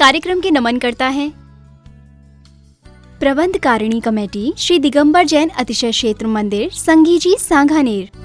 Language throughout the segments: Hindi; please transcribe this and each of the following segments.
कार्यक्रम के नमन करता है प्रबंधकारिणी कमेटी श्री दिगंबर जैन अतिशय क्षेत्र मंदिर संगीजी सांगानेर।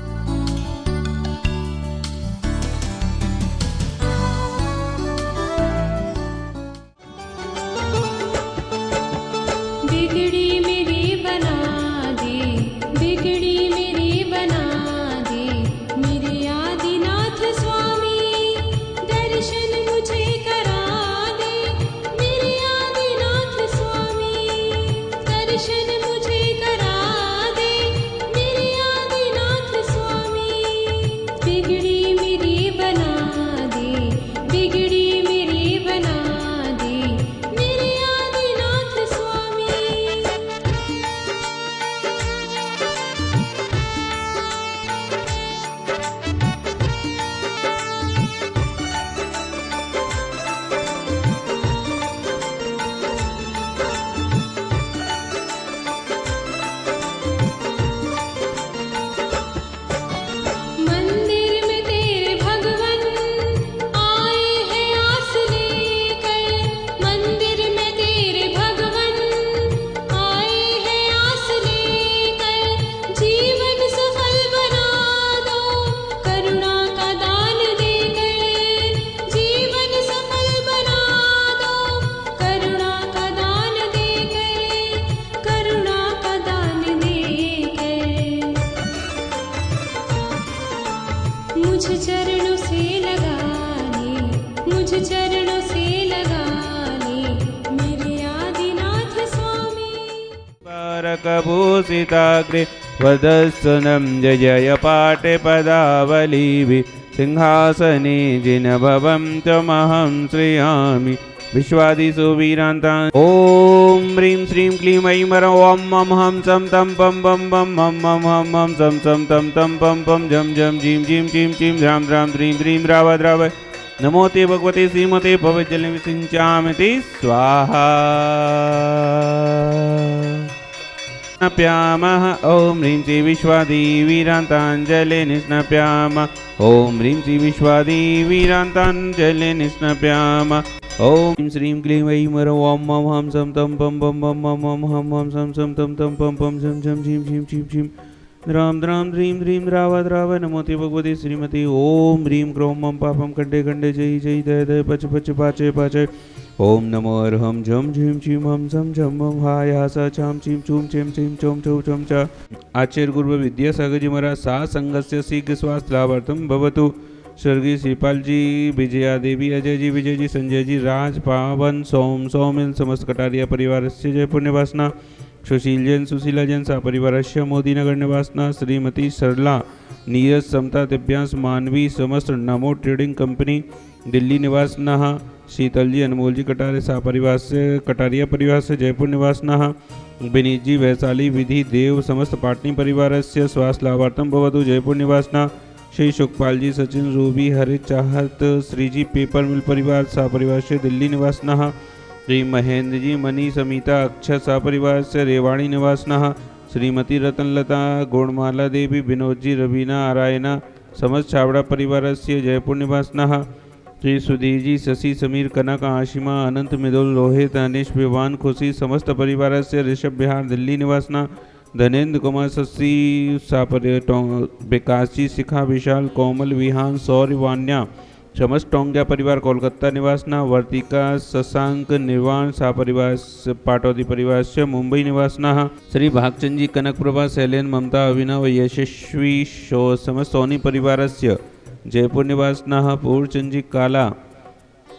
कभूषिताग्रे वदस्सनं जय जय पाठे पदावलीभिः सिंहासने जिनभवं त्वमहं श्रयामि विश्वादिषु वीरान्तान्। ॐ ह्रीं श्रीं क्लीं ऐं ॐ मं हं सं तं पं पं पं मं मं हं हं सं सं तं तं पं पं झं झं झीं झीं चीं चीं ह्रां ह्रां ह्रीं ह्रीं द्राव द्राव। नमो ते भगवते श्रीमते भवजलं विसिञ्चामि ते स्वाहा। स्नप्यामः ॐ ह्रीं श्री विश्वादिवीरान्ताञ्जले निस्नप्यामः ॐ ह्रीं श्री विश्वादिवीरान्ताञ्जले निस्नप्यामः ॐ श्रीं क्लीं ऐं ॐ मं हं सं तं पं पं पं मं मं हं हं सं सं तं तं पं पं झं झं झीं झीं चीं चीं द्रां द्रां ह्रीं ह्रीं द्राव द्राव। नमो ते भगवते श्रीमते ॐ ह्रीं क्रों मं पापं खण्डे खण्डे जय जय दय दय पच पच पाचय पाचय। ॐ नमो अर्हं झं झीं चीं हं सं झं मं हाय हास छां चीं चूं चीं चीं चौं चौ चं च। आचार्य गुरु विद्यासागर जी महाराज सा संघस्य शीघ्र स्वास्थ्य लाभार्थम भवतु। स्वर्गीय श्रीपाल जी, विजया देवी, अजय जी, विजय जी, संजय जी, राज, पावन, सोम, सौमिल, समस्त कटारिया परिवार से जयपुर निवासना, सुशील जैन, सुशीला जैन सा परिवार मोदी नगर निवासना, श्रीमती सरला, नीरज, समता, दिव्यांश, मानवी, समस्त नमो ट्रेडिंग कंपनी दिल्ली निवासना, शीतल जी, अनमोल जी कटारे सा परिवार से कटारिया परिवार से जयपुर निवासना, विनीत जी, वैशाली, विधि देव, समस्त पाटनी परिवार से स्वास्थ्य लाभार्थम भवतु जयपुर निवासना, श्री सुखपाल जी, सचिन, रूबी, हरि, चाहत, श्री जी, पेपर मिल परिवार सा परिवार से दिल्ली निवासना, श्री महेंद्र जी, मनी, समिता, अक्षय सा परिवार से रेवाड़ी निवासना, श्रीमती रतनलता, गुणमाला देवी, विनोद जी, रवीना, आरायना, समस्त छावड़ा परिवार से जयपुर निवासना, श्री सुधीर जी, शशि, समीर, कनक, आशिमा, अनंत, मिदुल, रोहित, अनिश, विवान, खुशी, समस्त परिवार से ऋषभ बिहार दिल्ली निवासना, धनेन्द्र कुमार, शशि सापर, विकास जी, शिखा, विशाल, कोमल, विहान, सौर्य, वान्या, समस्त टोंग्या परिवार कोलकाता निवासना, वर्तिका, शशांक, निर्वाण सा परिवार पाटौदी परिवार से मुंबई निवासना, श्री भागचंद जी, कनक प्रभा, शैलेन, ममता, अभिनव, यशस्वी, समस्त सोनी परिवार से जयपुर निवासना, पूर्णचंद जी, काला,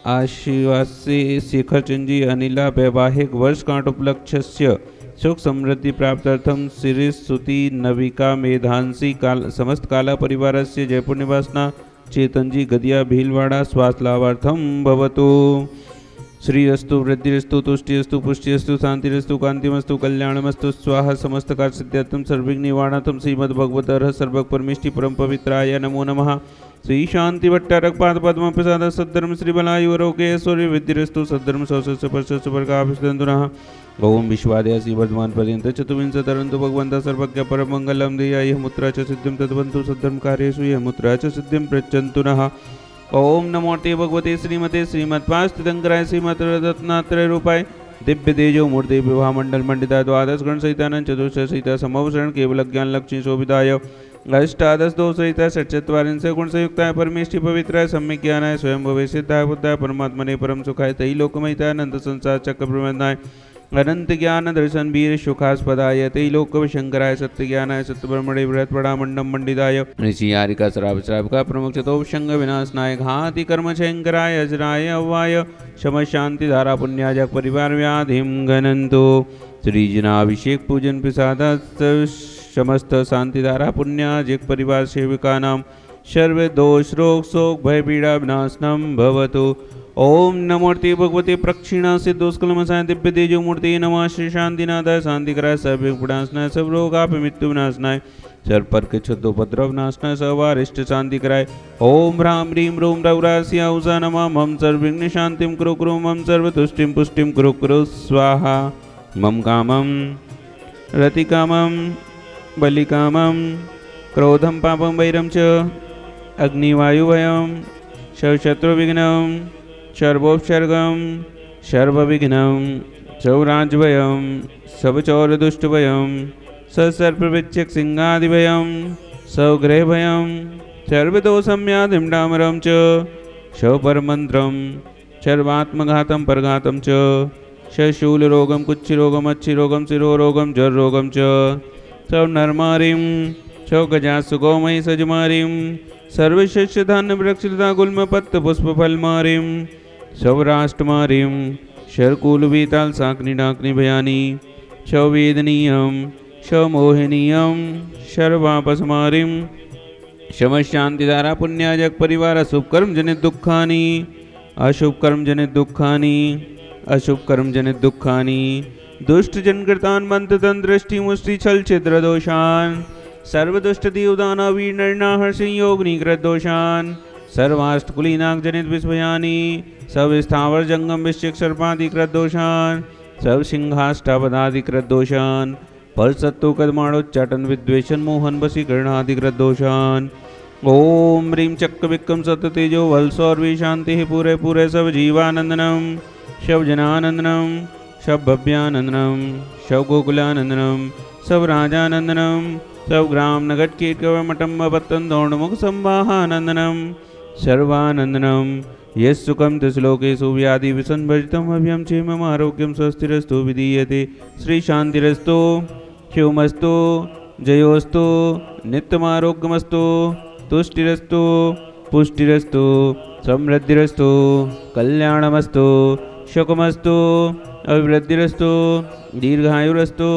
आशीवासी, शेखर चंद जी, अनिला, वैवाहिक वर्षगांठ उपलक्ष्य सुख समृद्धि प्राप्त्यर्थम, श्री स्तुति, नविका, मेधांशी, समस्त काला परिवार से जयपुर निवासना, चेतन जी, गदिया, भीलवाड़ा, स्वास्थ्य लाभार्थम भवतु। श्रीरस्तु, वृद्धिरस्तु, तुष्टिरस्तु, पुष्टिरस्तु, शांतिरस्तु, कांतिमस्तु, कल्याणमस्तु, स्वाहा। समस्त कार्य सिद्ध्यर्थम, सर्वविघ्न निवारणार्थम श्रीमद्भगवतः सर्वग परमेष्टि परम पवित्राय नमो नमः। श्री शांति भट्टारक पाद पद्म प्रसाद सद्धर्म श्री बलायु आरोग्य ऐश्वर्य विद्धिरस्तु सद्धर्म सौस्य परस्य वर्गाभिषेन्दुनः। ओम विश्वादयासी वर्धमान पर्यंत चतुर्विंश तरन्तु भगवन्तः सर्वज्ञ परमंगलम देयाय मुद्रा च सिद्धिं तद्वन्तु सद्धर्म कार्येषु यः मुद्रा च सिद्धिं प्रचन्तु नः। ओम नमोते भगवते श्रीमते श्रीमत्पास्तिदंकराय श्रीमत रत्नात्रय रूपाय दिव्य तेजो मूर्ति विवाह मंडल मंडिता द्वादश गण सहितानंद चतुर्थ सहिता समवसरण केवल ज्ञान लक्ष्मी शोभिताय अष्टादश दोष सहिता षट्चत्वारिंश गुण संयुक्ताय परमेष्टि पवित्राय सम्यक ज्ञानाय स्वयं भवे सिद्धाय बुद्धाय परमात्मने परम सुखाय तई लोकमहिताय अनंत संसार चक्र प्रबंधाय अनंत ज्ञान दर्शन वीर सुखास्पदाय तै लोक शंकराय सत्य ज्ञानाय सत्य ब्रह्मणे बृहत पड़ा मंडम मंडिताय ऋषि यारिका श्राप श्राप का प्रमुख चतो संग विनाशनाय घाति कर्म शंकराय अजराय अव्वाय शम शांति धारा पुण्याजक परिवार व्याधिम घनंतो श्रीजनाभिषेक पूजन प्रसाद समस्त शांति धारा पुण्याजक परिवार सेविका नाम सर्व दोष रोग शोक भय पीड़ा विनाशनम भवतु। ओम नमोर्ति भगवते प्रक्षिणा से दोषकलमसाय दिव्य तेजो मूर्ति नमः श्री शांतिनाथाय शांतिकराय सर्वविघ्नाशनाय सब रोगाप मृत्यु विनाशनाय सर्पर के छद्दोपद्रव नाशनाय सर्वारिष्ट शांतिकराय। ओम ह्रां ह्रीं रूं रौरास्या उषा नमः मम सर्वविघ्न शांतिं कुरु कुरु मम सर्वतुष्टिं पुष्टिं कुरु कुरु स्वाहा। मम कामं रतिकामं बलिकामं क्रोधं पापं वैरं च अग्निवायुभयं शत्रुविघ्नं सर्वोपसर्गं सर्वविघ्नं सौराज्यभयं सबचौरदुष्टभयं सर्पवृक्षक सिंहादिभयं सौग्रहभयं सर्वदोषम्याधिं डामरं च सौपरमन्त्रं सर्वात्मघातं परघातं च शूलरोगं कुच्छरोगं अच्छिरोगं शिरोरोगं जररोगं च सौनर्मारिं सौगजासुगौमयी सजमारिं सर्वशस्यधान्यवृक्षलता गुल्मपत्तपुष्पफलमारिं सौराष्ट्रमारिं शरकूलवीताल साग्निडाग्निभयानि सौवेदनीयं सौमोहनीयं सर्वापसमारिं शमशान्तिधारा पुण्याजक परिवार शुभकर्म जनित दुःखानि अशुभकर्म जनित दुःखानि अशुभकर्म जनित दुःखानि दुष्ट जनकृतान् मंत्रतंत्र दृष्टि मुष्टि छल छिद्र दोषान् सर्वदुष्ट दीवदाना वीर नरनाहर संयोग निकृत दोषान् सर्वाष्टकुलीनाग जनित विस्मयानि सब स्थावर जंगम विश्चिक सर्पाधिकृत दोषान् सब सिंहाष्टापदाधिकृत दोषान् पर सत्तु कदमाणोच्चाटन विद्वेषण मोहन वशीकरणाधिकृत दोषान्। ओम ह्रीं चक्र विक्रम सत्य तेजो वल सौर्वी शांति पूरे पूरे सब जीवानंदनम शव जनानंदनम शव भव्यानंदनम शव गोकुलानंदनम सब राजानंदनम सब ग्राम नगट कीर्कव मटम पत्तन दौड़मुख संवाहानंदनम सर्वानंदनम यस्सुखम तस्लोकेषु व्याधि विसंभजितम अभ्यम क्षेमम आरोग्यम स्वस्तिरस्तु विधीयते श्री शांतिरस्तु शिवमस्तु जयोस्तु नित्यमारोग्यमस्तु तुष्टिरस्तु पुष्टिरस्तु समृद्धिरस्तु कल्याणमस्तु सुखमस्तु अभिवृद्धिरस्तु दीर्घायुरस्तु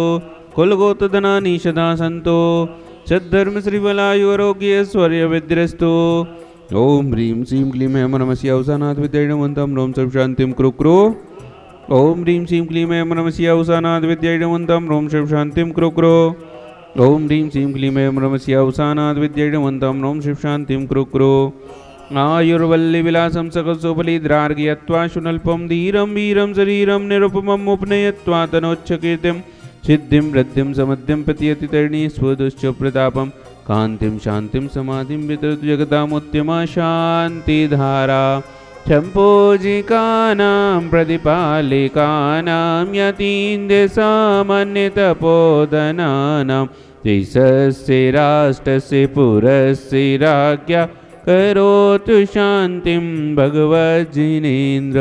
कुलगोत्रधनानि सदा सन्तो सद्धर्म श्रीबलायुरोग्य ऐश्वर्य विद्रस्तु। ओम ह्रीं श्रीं क्लीं ऐं नमस्य अवसानात् विद्यैडमन्तं रोम सर्व शांतिं कुरु कुरु। ओम ह्रीं श्रीं क्लीं ऐं नमस्य अवसानात् विद्यैडमन्तं रोम सर्व शांतिं कुरु कुरु। ओम ह्रीं श्रीं क्लीं ऐं नमस्य अवसानात् विद्यैडमन्तं रोम सर्व शांतिं कुरु कुरु। आयुर्वल्ली विलासं सकलसुफलीद्रार्घ्यत्वा शुनल्पं धीरं वीरं शरीरं निरुपमम् उपनयत्वा तनोच्छकीर्तिं सिद्धिं वृद्धिं समृद्धिं प्रतीयति तरणि स्वदुश्च प्रतापं कान्तिं शान्तिं समाधिं वितरतु जगदामुत्यमा शान्तिधारा। शम्पूजिकानां प्रतिपालिकानां यतीन्द्रसामान्यतपोधनानां देशस्य राष्ट्रस्य पुरस्य राज्ञा करोतु शान्तिं भगवज्जिनेन्द्र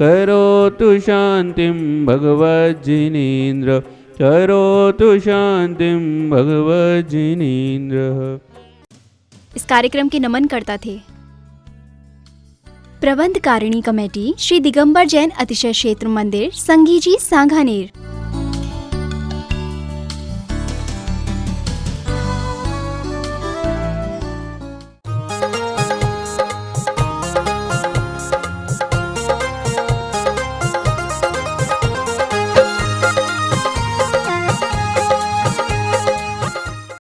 करोतु शान्तिं भगवज्जिनेन्द्र करोतु शान्तिं भगवज्जिनेन्द्र। इस कार्यक्रम के नमन करता थे प्रबंधकारिणी कमेटी श्री दिगंबर जैन अतिशय क्षेत्र मंदिर संगीजी सांगानेर।